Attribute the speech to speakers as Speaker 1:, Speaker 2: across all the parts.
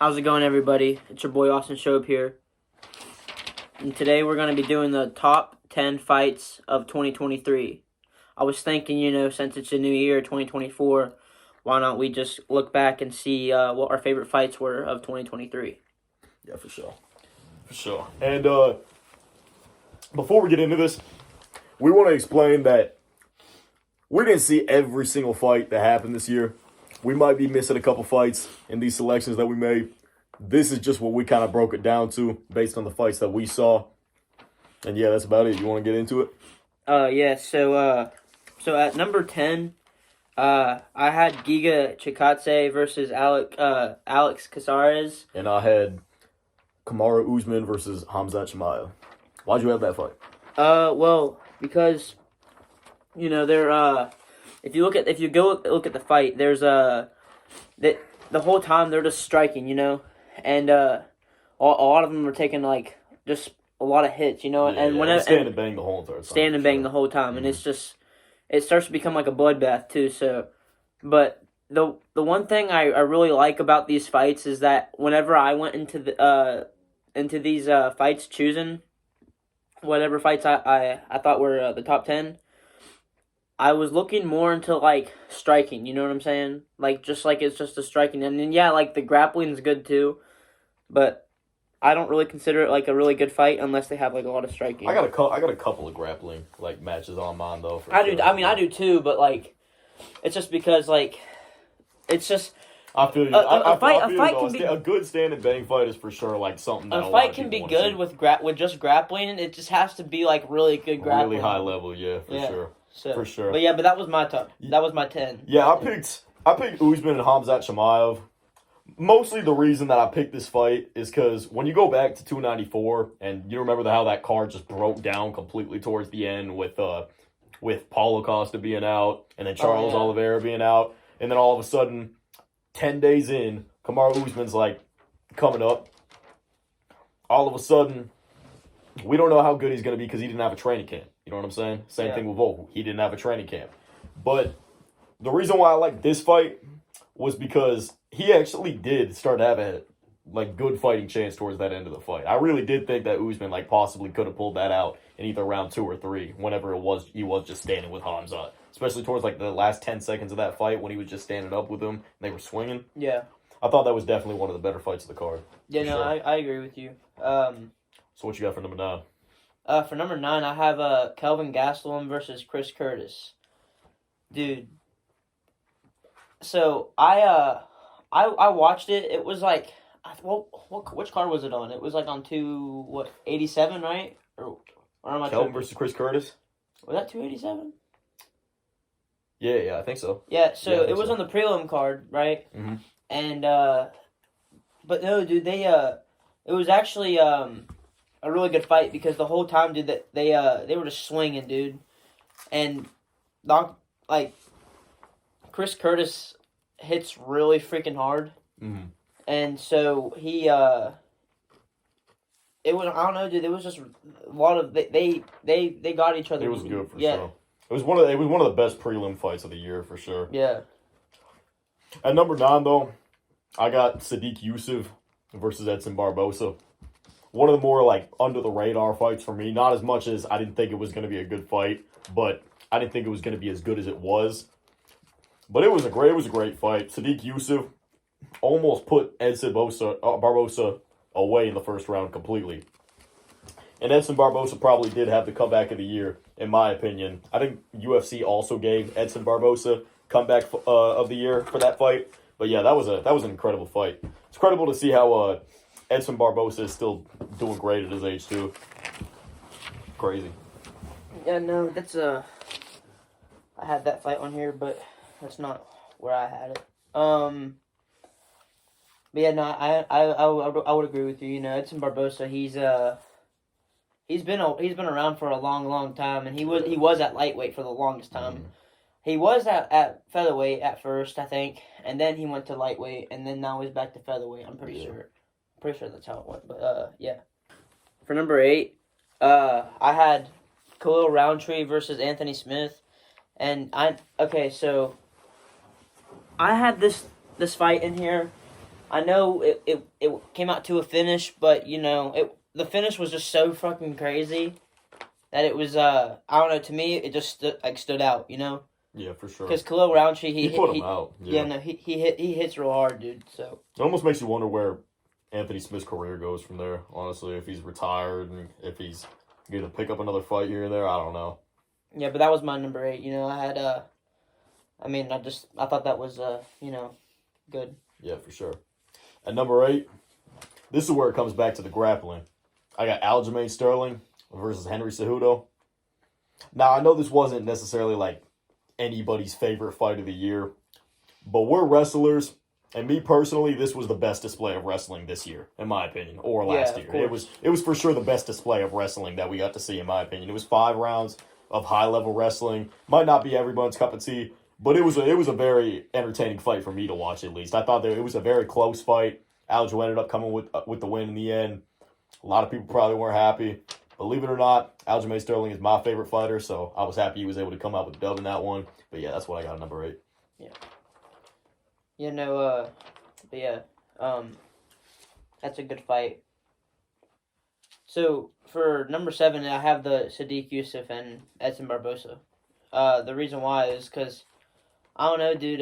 Speaker 1: How's it going, everybody? It's your boy Austin Shope here. And today we're going to be doing the top 10 fights of 2023. I was thinking, since it's a new year, 2024, why not we just look back and see what our favorite fights were of 2023.
Speaker 2: Yeah, for sure. For sure. And before we get into this, we want to explain that we didn't see every single fight that happened this year. We might be missing a couple fights in these selections that we made. This is just what we kind of broke it down to based on the fights that we saw. And yeah, that's about it. You want to get into it?
Speaker 1: Yeah. So at number 10, I had Giga Chikadze versus Alex Caceres.
Speaker 2: And I had Kamaru Usman versus Khamzat Chimaev. Why'd you have that fight?
Speaker 1: Well, because they're if you go look at the fight, there's the whole time they're just striking, and a lot of them are taking just a lot of hits, and whenever
Speaker 2: stand and bang the whole time.
Speaker 1: Stand and bang the whole time, and it starts to become like a bloodbath too. So, but the one thing I really like about these fights is that whenever I went into these fights, choosing whatever fights I thought were the top 10, I was looking more into striking. You know what I'm saying? It's just a striking, and then the grappling is good too, but I don't really consider it a really good fight unless they have a lot of striking.
Speaker 2: I got a couple of grappling matches on mine though.
Speaker 1: I do too, but it's just because it's just.
Speaker 2: I feel you. A good stand and bang fight is for sure something that
Speaker 1: a fight can be good with just grappling. It just has to be really good grappling,
Speaker 2: really high level. Yeah, for sure.
Speaker 1: So,
Speaker 2: for sure.
Speaker 1: But that was my top. That was my 10.
Speaker 2: Yeah, I picked Usman and Khamzat Chimaev. Mostly the reason that I picked this fight is because when you go back to 294 and you remember how that card just broke down completely towards the end with Paulo Costa being out and then Charles Oliveira being out, and then all of a sudden 10 days in, Kamaru Usman's coming up. All of a sudden, we don't know how good he's going to be because he didn't have a training camp. You know what I'm saying? Same thing with Vogel. He didn't have a training camp. But the reason why I like this fight was because he actually did start to have a good fighting chance towards that end of the fight. I really did think that Usman possibly could have pulled that out in either round 2 or 3 whenever he was just standing with Khamzat. Especially towards the last 10 seconds of that fight when he was just standing up with him and they were swinging.
Speaker 1: Yeah.
Speaker 2: I thought that was definitely one of the better fights of the card.
Speaker 1: Yeah, no, sure. I agree with you.
Speaker 2: So what you got for number 9?
Speaker 1: For number 9, I have Kelvin Gastelum versus Chris Curtis. Dude. So I watched it. It was which card was it on? It was on 87, right? Or am I
Speaker 2: Kelvin versus Chris Curtis?
Speaker 1: Was that 287?
Speaker 2: Yeah, I think so.
Speaker 1: Yeah, so it was on the prelim card, right?
Speaker 2: Mm-hmm.
Speaker 1: And but no, dude, it was actually a really good fight because the whole time, dude, that they were just swinging, dude, and Chris Curtis hits really freaking hard, and so he it was, I don't know, dude. It was just a lot of they got each other.
Speaker 2: It was good for sure. It was one of the best prelim fights of the year for sure.
Speaker 1: Yeah.
Speaker 2: At number 9 though, I got Sadiq Yusuf versus Edson Barbosa. One of the more under the radar fights for me. Not as much as I didn't think it was going to be a good fight, but I didn't think it was going to be as good as it was. But it was a great fight. Sadiq Yusuf almost put Edson Barbosa away in the first round completely. And Edson Barbosa probably did have the comeback of the year, in my opinion. I think UFC also gave Edson Barbosa comeback of the year for that fight. But yeah, that was an incredible fight. It's incredible to see how Edson Barbosa is still doing great at his age too. Crazy.
Speaker 1: Yeah, no, that's I had that fight on here, but that's not where I had it. But yeah, no, I would agree with you. Edson Barbosa, he's been around for a long time, and he was at lightweight for the longest time. Mm-hmm. He was at featherweight at first, I think, and then he went to lightweight, and then now he's back to featherweight. I'm pretty sure. Pretty sure that's how it went. But yeah. For number 8, I had Khalil Roundtree versus Anthony Smith, and so I had this fight in here, I know it came out to a finish, but the finish was just so fucking crazy that it was I don't know. To me, it just stood out.
Speaker 2: Yeah, for sure.
Speaker 1: Because Khalil Roundtree,
Speaker 2: he put him out.
Speaker 1: Yeah, no, he hits real hard, dude. So
Speaker 2: it almost makes you wonder where Anthony Smith's career goes from there. Honestly, if he's retired and if he's going to pick up another fight here and there, I don't know.
Speaker 1: Yeah, but that was my number 8. I had I thought that was good.
Speaker 2: Yeah, for sure. At number 8, this is where it comes back to the grappling. I got Aljamain Sterling versus Henry Cejudo. Now, I know this wasn't necessarily like anybody's favorite fight of the year, but we're wrestlers, and me personally, this was the best display of wrestling this year, in my opinion, or last year. It was for sure the best display of wrestling that we got to see, in my opinion. It was 5 rounds of high-level wrestling. Might not be everyone's cup of tea, but it was a very entertaining fight for me to watch, at least. I thought that it was a very close fight. Aljo ended up coming with the win in the end. A lot of people probably weren't happy. Believe it or not, Aljamain Sterling is my favorite fighter, so I was happy he was able to come out with a dub in that one. But yeah, that's what I got at number 8.
Speaker 1: Yeah. That's a good fight. So, for number 7, I have the Sadiq Yusuf and Edson Barbosa. The reason why is because, I don't know, dude,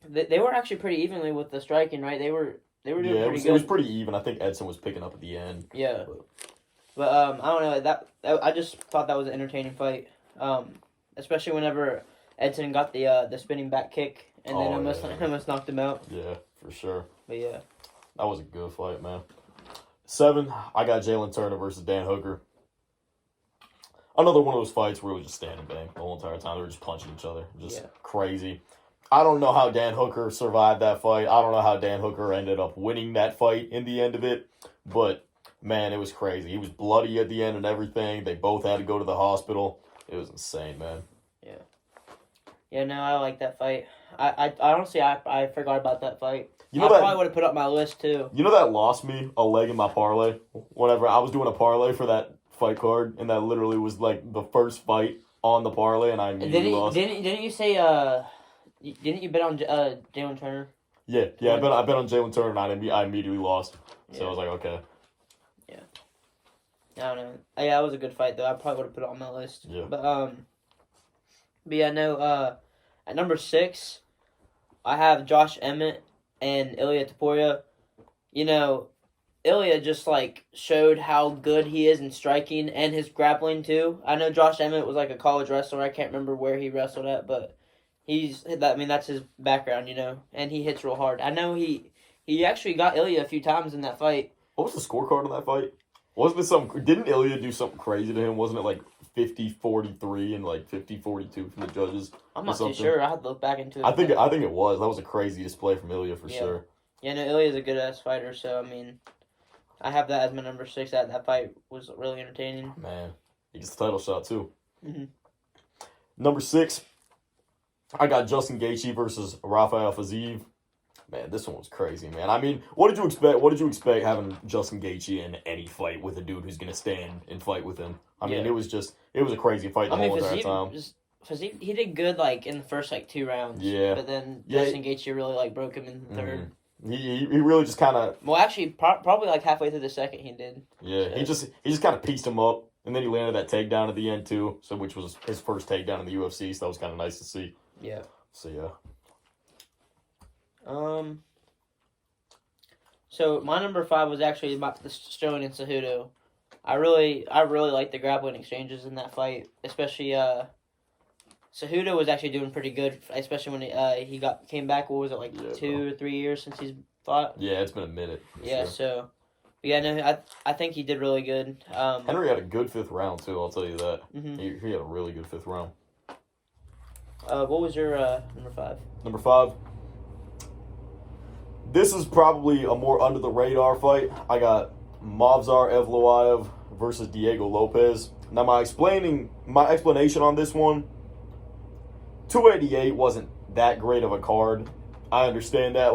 Speaker 1: they were actually pretty evenly with the striking, right? They were doing pretty good.
Speaker 2: It was pretty even. I think Edson was picking up at the end.
Speaker 1: Yeah. But I don't know, that I just thought that was an entertaining fight. Especially whenever Edson got the spinning back kick and then almost knocked him out.
Speaker 2: Yeah, for sure.
Speaker 1: But yeah.
Speaker 2: That was a good fight, man. 7, I got Jalen Turner versus Dan Hooker. Another one of those fights where it was just stand and bang the whole entire time. They were just punching each other. Just crazy. I don't know how Dan Hooker survived that fight. I don't know how Dan Hooker ended up winning that fight in the end of it. But, man, it was crazy. He was bloody at the end and everything. They both had to go to the hospital. It was insane, man.
Speaker 1: Yeah. Yeah, no, I like that fight. I honestly, I forgot about that fight. I probably would have put up my list, too.
Speaker 2: You know that lost me a leg in my parlay? Whenever I was doing a parlay for that fight card, and that literally was, like, the first fight on the parlay, and I immediately lost.
Speaker 1: Didn't you say, didn't you bet on Jalen Turner?
Speaker 2: Yeah, I bet on Jalen Turner, and I immediately lost. So I was like, okay.
Speaker 1: Yeah. I don't know. Yeah, that was a good fight, though. I probably would have put it on my list.
Speaker 2: Yeah.
Speaker 1: But yeah, no, at number 6, I have Josh Emmett and Ilya Topuria. Ilya just, showed how good he is in striking and his grappling, too. I know Josh Emmett was, a college wrestler. I can't remember where he wrestled at, but that's his background, and he hits real hard. I know he actually got Ilya a few times in that fight.
Speaker 2: What was the scorecard on that fight? Wasn't it didn't Ilya do something crazy to him? Wasn't it 50-43 and 50-42 from the judges?
Speaker 1: I'm not too sure. I had to look back into it.
Speaker 2: I think it was. That was a crazy display from Ilya for sure.
Speaker 1: Yeah, no, Ilya's a good ass fighter, so I mean, I have that as my number 6. That fight was really entertaining.
Speaker 2: Man, he gets the title shot too.
Speaker 1: Mm-hmm.
Speaker 2: Number 6, I got Justin Gaethje versus Rafael Fiziev. Man, this one was crazy, man. I mean, what did you expect? What did you expect having Justin Gaethje in any fight with a dude who's gonna stand and fight with him? I mean, it was a crazy fight the whole entire time.
Speaker 1: Fiziev, he did good in the first 2 rounds.
Speaker 2: Yeah.
Speaker 1: But then Justin Gaethje really broke him in the third.
Speaker 2: He really just kind of.
Speaker 1: Well, actually, probably halfway through the second, he did.
Speaker 2: Yeah, so. he just kind of pieced him up, and then he landed that takedown at the end too. So which was his first takedown in the UFC. So that was kind of nice to see.
Speaker 1: Yeah.
Speaker 2: So yeah.
Speaker 1: So my number 5 was actually about the Sterling and Cejudo. I really liked the grappling exchanges in that fight, especially Cejudo was actually doing pretty good, especially when he came back. What was it 2 or 3 years since he's fought?
Speaker 2: Yeah, it's been a minute.
Speaker 1: Yeah, sure. So yeah, no, I think he did really good.
Speaker 2: Henry had a good 5th round too. I'll tell you that.
Speaker 1: Mm-hmm.
Speaker 2: He had a really good 5th round.
Speaker 1: What was your number 5?
Speaker 2: Number 5. This is probably a more under the radar fight. I got Movsar Evloev versus Diego Lopez. Now my explanation on this one, 288 wasn't that great of a card. I understand that.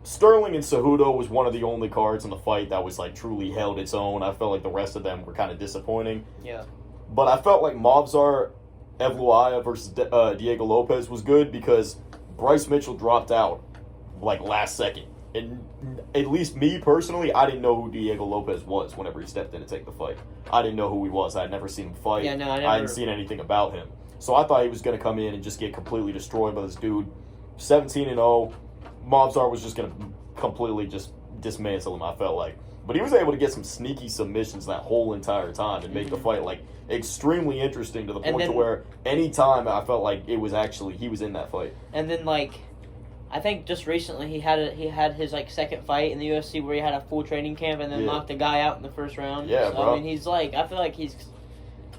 Speaker 2: Sterling and Cejudo was one of the only cards in the fight that was truly held its own. I felt like the rest of them were kind of disappointing.
Speaker 1: Yeah.
Speaker 2: But I felt like Movsar Evloev versus Diego Lopez was good because Bryce Mitchell dropped out like last second. And at least me personally, I didn't know who Diego Lopez was whenever he stepped in to take the fight. I didn't know who he was. I had never seen him fight.
Speaker 1: Yeah, no, I
Speaker 2: hadn't seen anything about him. So I thought he was going to come in and just get completely destroyed by this dude. 17-0. Mobstar was just going to completely just dismantle him, I felt like. But he was able to get some sneaky submissions that whole entire time and make the fight like extremely interesting to the point to where any time I felt like it was actually he was in that fight.
Speaker 1: And then like I think just recently he had his like second fight in the UFC where he had a full training camp and then knocked a guy out in the first round.
Speaker 2: Yeah,
Speaker 1: so,
Speaker 2: bro.
Speaker 1: I mean he's like I feel like he's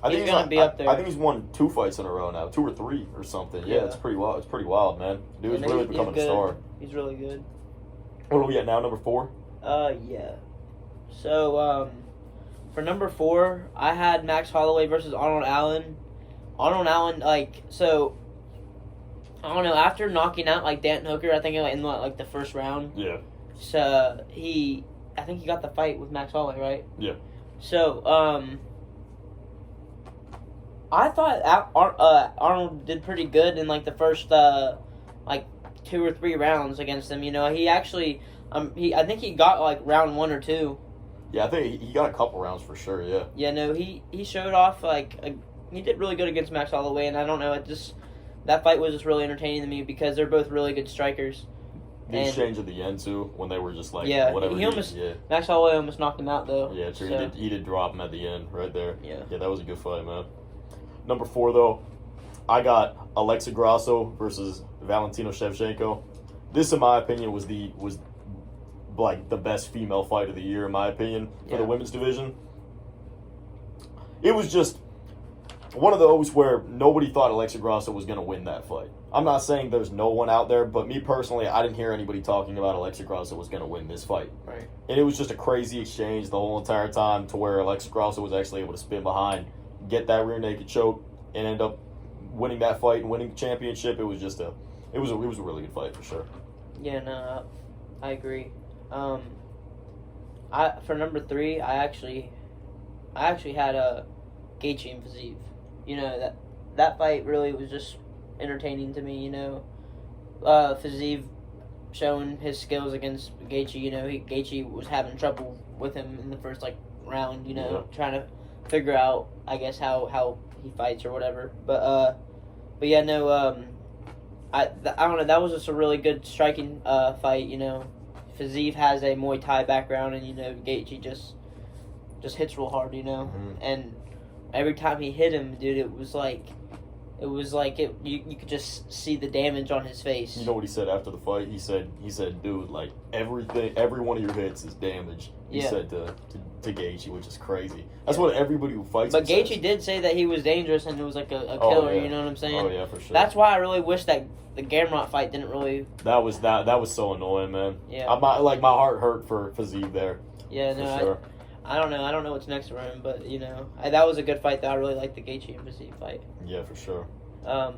Speaker 1: gonna
Speaker 2: like,
Speaker 1: be up there.
Speaker 2: I think he's won 2 fights in a row now, 2 or 3 or something. Yeah, it's pretty wild. It's pretty wild, man. Dude's really becoming a star.
Speaker 1: He's really good.
Speaker 2: What are we at now? Number 4?
Speaker 1: Yeah. So, for number 4, I had Max Holloway versus Arnold Allen. Arnold Allen, like, so, I don't know, after knocking out, like, Dan Hooker, I think, in, like, the first round.
Speaker 2: Yeah.
Speaker 1: So, I think he got the fight with Max Holloway, right?
Speaker 2: Yeah.
Speaker 1: So, I thought Arnold did pretty good in, like, the first, like, 2 or 3 rounds against him. You know, he actually, I think he got, like, round 1 or 2.
Speaker 2: Yeah, I think he got a couple rounds for sure, yeah.
Speaker 1: Yeah, no, he showed off, like, he did really good against Max Holloway, and I don't know, that fight was just really entertaining to me because they're both really good strikers.
Speaker 2: The exchange at the end, too, when they were just like, whatever.
Speaker 1: Max Holloway almost knocked him out, though.
Speaker 2: Yeah, true. So. He did drop him at the end, right there.
Speaker 1: Yeah.
Speaker 2: Yeah, that was a good fight, man. Number 4, though, I got Alexa Grasso versus Valentina Shevchenko. This, in my opinion, was like the best female fight of the year, in my opinion, for the women's division. It was just one of those where nobody thought Alexa Grasso was going to win that fight. I'm not saying there's no one out there, but me personally, I didn't hear anybody talking about Alexa Grasso was going to win this fight.
Speaker 1: Right.
Speaker 2: And it was just a crazy exchange the whole entire time to where Alexa Grasso was actually able to spin behind, get that rear naked choke, and end up winning that fight and winning the championship. It was just it was a really good fight for sure.
Speaker 1: Yeah, no, I agree. For number 3, I actually had Gaethje and Fiziev. You know, that fight really was just entertaining to me. You know, Fiziev showing his skills against Gaethje. You know, Gaethje was having trouble with him in the first round. You know, trying to figure out, I guess, how he fights or whatever. But yeah, no. I don't know. That was just a really good striking fight. You know. Fiziev has a Muay Thai background, and, you know, Gaethje just hits real hard, you know? And every time he hit him, dude, you could just see the damage on his face.
Speaker 2: You know what he said after the fight? He said, dude, like, every one of your hits is damage. He said to Gaethje, which is crazy. That's what everybody who fights.
Speaker 1: But Gaethje did say that he was dangerous and it was like a killer. You know what I'm saying?
Speaker 2: Oh yeah, for sure.
Speaker 1: That's why I really wish that the Gamrot fight didn't really.
Speaker 2: That was so annoying, man.
Speaker 1: Yeah.
Speaker 2: My heart hurt for Fiziev there.
Speaker 1: Yeah, no, sure. I don't know. I don't know what's next for him, but you know, that was a good fight. Though I really liked the Gaethje and Fiziev fight.
Speaker 2: Yeah, for sure.
Speaker 1: What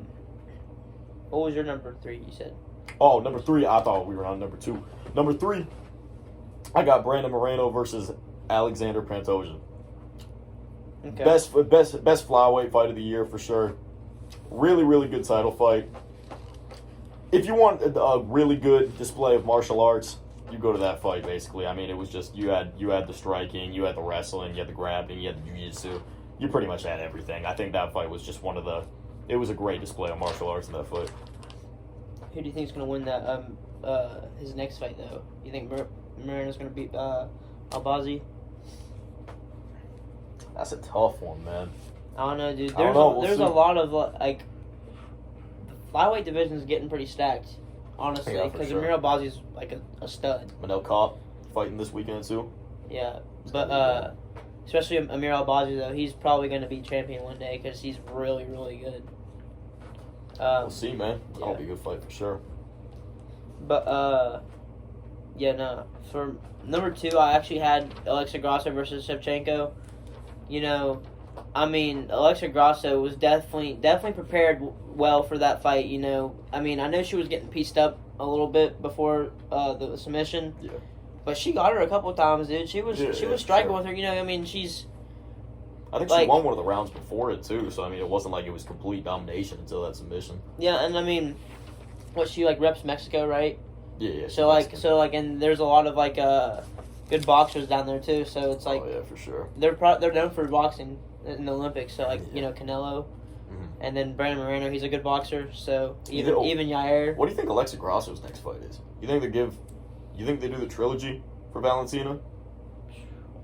Speaker 1: was your number 3? You said.
Speaker 2: Oh, number 3. I thought we were on number 2. Number 3. I got Brandon Moreno versus Alexander Pantoja. Okay. Best flyweight fight of the year for sure. Really, really good title fight. If you want a really good display of martial arts, you go to that fight. Basically, I mean, it was just you had the striking, you had the wrestling, you had the grabbing, you had the jiu-jitsu. You pretty much had everything. I think that fight was just it was a great display of martial arts in that fight.
Speaker 1: Who do you think is going to win that? His next fight though. You think Moreno's going to beat Albazi?
Speaker 2: That's a tough one, man.
Speaker 1: I don't know, dude. There's a lot of the flyweight division is getting pretty stacked, honestly, because Amir Albazi's like a stud.
Speaker 2: Manel Kape fighting this weekend too.
Speaker 1: Yeah, but especially Amir Albazi though, he's probably going to be champion one day because he's really, really good.
Speaker 2: We'll see, man. That'll be a good fight for sure.
Speaker 1: But yeah, no. For number 2, I actually had Alexa Grasso versus Shevchenko. You know, I mean, Alexa Grasso was definitely prepared well for that fight. You know, I mean, I know she was getting pieced up a little bit before the submission.
Speaker 2: Yeah.
Speaker 1: But she got her a couple of times, dude. She was striking with her. You know, I mean,
Speaker 2: I think she won one of the rounds before it too. So I mean, it wasn't like it was complete domination until that submission.
Speaker 1: Yeah, and I mean, she reps Mexico, right?
Speaker 2: Yeah.
Speaker 1: So and there's a lot of good boxers down there too. So it's like,
Speaker 2: oh yeah, for sure.
Speaker 1: They're known for boxing in the Olympics. So Canelo, and then Brandon Moreno, he's a good boxer. So even Yair.
Speaker 2: What do you think Alexa Grasso's next fight is? You think they do the trilogy for Valentina?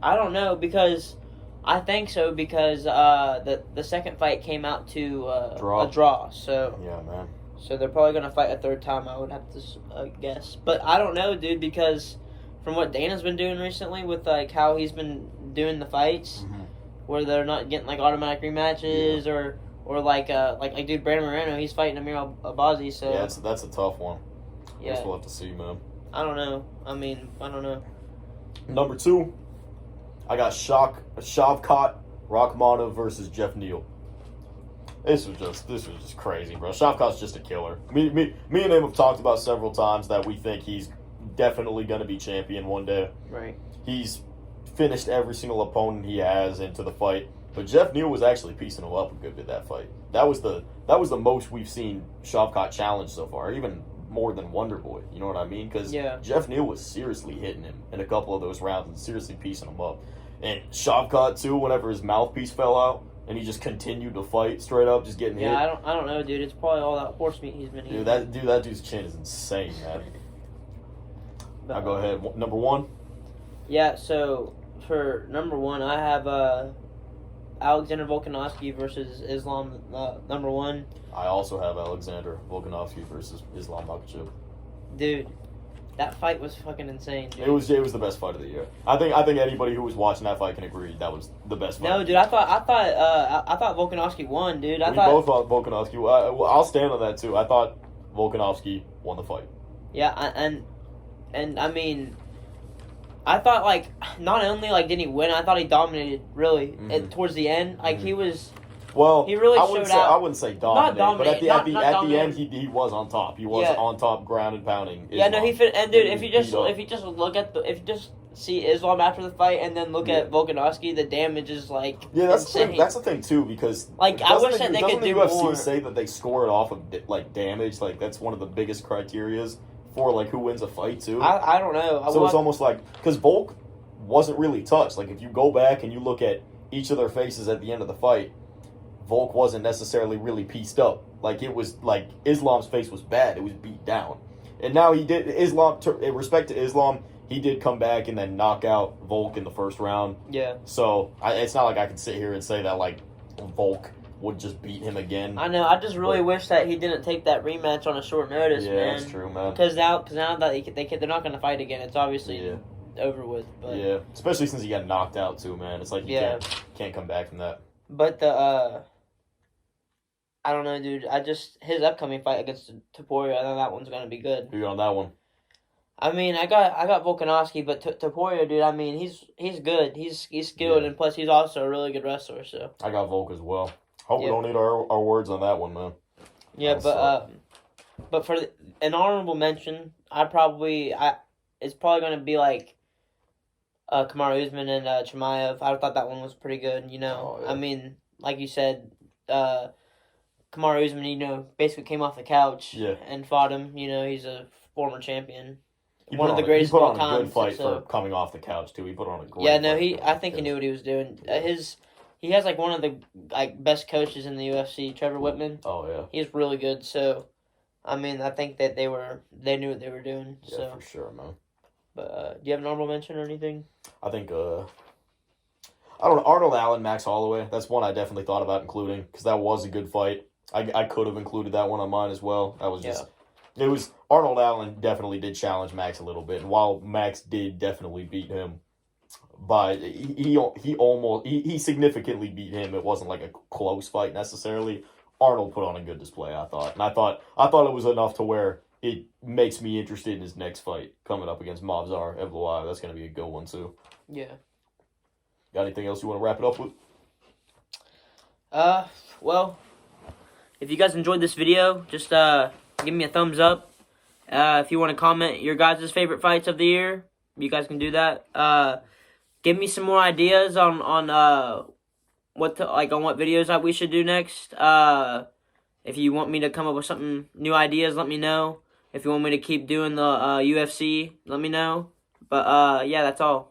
Speaker 1: I don't know because I think so because the second fight came out to a draw. So
Speaker 2: yeah, man.
Speaker 1: So they're probably gonna fight a third time. I would have to guess, but I don't know, dude, because from what Dana's been doing recently with how he's been doing the fights, where they're not getting automatic rematches or dude, Brandon Moreno, he's fighting Amir Albazi. So
Speaker 2: yeah, that's a tough one.
Speaker 1: Yeah, I guess
Speaker 2: we'll have to see, man.
Speaker 1: I don't know. I don't know.
Speaker 2: Number 2, I got Shavkat Rakhmonov versus Jeff Neal. This was just crazy, bro. Shavkat's just a killer. Me and him have talked about several times that we think he's definitely going to be champion one day.
Speaker 1: Right.
Speaker 2: He's finished every single opponent he has into the fight, but Jeff Neal was actually piecing him up a good bit that fight. That was the most we've seen Shavkat challenge so far, even more than Wonderboy. You know what I mean? Because Jeff Neal was seriously hitting him in a couple of those rounds and seriously piecing him up. And Shavkat too, whenever his mouthpiece fell out, and he just continued to fight straight up, just getting hit.
Speaker 1: Yeah, I don't know, dude. It's probably all that horse meat he's been eating.
Speaker 2: That dude's chin is insane, man. I'll go ahead. Number 1.
Speaker 1: Yeah, so for number 1, I have Alexander Volkanovski versus Islam. Number 1.
Speaker 2: I also have Alexander Volkanovski versus Islam Makhachev.
Speaker 1: Dude, that fight was fucking insane, dude.
Speaker 2: It was the best fight of the year. I think anybody who was watching that fight can agree that was the best fight.
Speaker 1: No, dude, I thought Volkanovski won, dude.
Speaker 2: We both thought Volkanovski. I'll stand on that too. I thought Volkanovski won the fight.
Speaker 1: Yeah, and I mean, I thought not only did he win, I thought he dominated really towards the end. He was.
Speaker 2: Well,
Speaker 1: he really
Speaker 2: showed
Speaker 1: out.
Speaker 2: I wouldn't say dominate, but at the end, he was on top. He was on top, ground and pounding.
Speaker 1: Yeah, no, he fit. And dude, if you just see Islam after the fight and then look at Volkanovski, the damage is insane.
Speaker 2: That's the thing too, because
Speaker 1: I wish that they could do
Speaker 2: UFC
Speaker 1: more.
Speaker 2: Say that they score it off of damage, that's one of the biggest criterias for who wins a fight too.
Speaker 1: I don't know.
Speaker 2: So it's almost because Volk wasn't really touched. If you go back and you look at each of their faces at the end of the fight, Volk wasn't necessarily really pieced up. It was Islam's face was bad. It was beat down. And now he did Islam. In respect to Islam, he did come back and then knock out Volk in the first round.
Speaker 1: Yeah.
Speaker 2: So it's not like I can sit here and say that Volk would just beat him again.
Speaker 1: I know. I just really wish that he didn't take that rematch on a short notice, man.
Speaker 2: Yeah, that's true, man.
Speaker 1: Because now that they're not going to fight again. It's obviously over with. But.
Speaker 2: Yeah, especially since he got knocked out too, man. It's you can't come back from that.
Speaker 1: But I don't know, dude. His upcoming fight against Toria, I know that one's gonna be good.
Speaker 2: Who you got on that one?
Speaker 1: I mean, I got Volkanovski, but Toria, dude. I mean, he's good. He's skilled, and plus he's also a really good wrestler. So
Speaker 2: I got Volk as well. Hope we don't need our words on that one, man.
Speaker 1: Yeah, but for an honorable mention, it's probably gonna be Kamaru Usman and Chimaev. I thought that one was pretty good.
Speaker 2: Oh, yeah.
Speaker 1: I mean, like you said, Kamaru Usman, basically came off the couch and fought him. He's a former champion. One of the greatest of all time.
Speaker 2: He put on a good fight for coming off the couch too. He put on a great.
Speaker 1: Yeah, no, I think he knew what he was doing. He has one of the best coaches in the UFC, Trevor Whitman.
Speaker 2: Oh yeah,
Speaker 1: he's really good. So, I mean, I think that they knew what they were doing.
Speaker 2: Yeah,
Speaker 1: so.
Speaker 2: For sure, man.
Speaker 1: But do you have an honorable mention or anything?
Speaker 2: I think I don't know, Arnold Allen, Max Holloway. That's one I definitely thought about including because that was a good fight. I could have included that one on mine as well. That was just. It was Arnold Allen definitely did challenge Max a little bit, and while Max did definitely beat him, but he significantly beat him. It wasn't a close fight necessarily. Arnold put on a good display, I thought, and I thought it was enough to where it makes me interested in his next fight coming up against Movsar Evloev. That's going to be a good one too.
Speaker 1: Yeah.
Speaker 2: Got anything else you want to wrap it up with?
Speaker 1: Well, if you guys enjoyed this video, just give me a thumbs up. If you want to comment your guys' favorite fights of the year, you guys can do that. Give me some more ideas on what videos that we should do next. If you want me to come up with something new ideas, let me know. If you want me to keep doing the UFC, let me know. But yeah, that's all.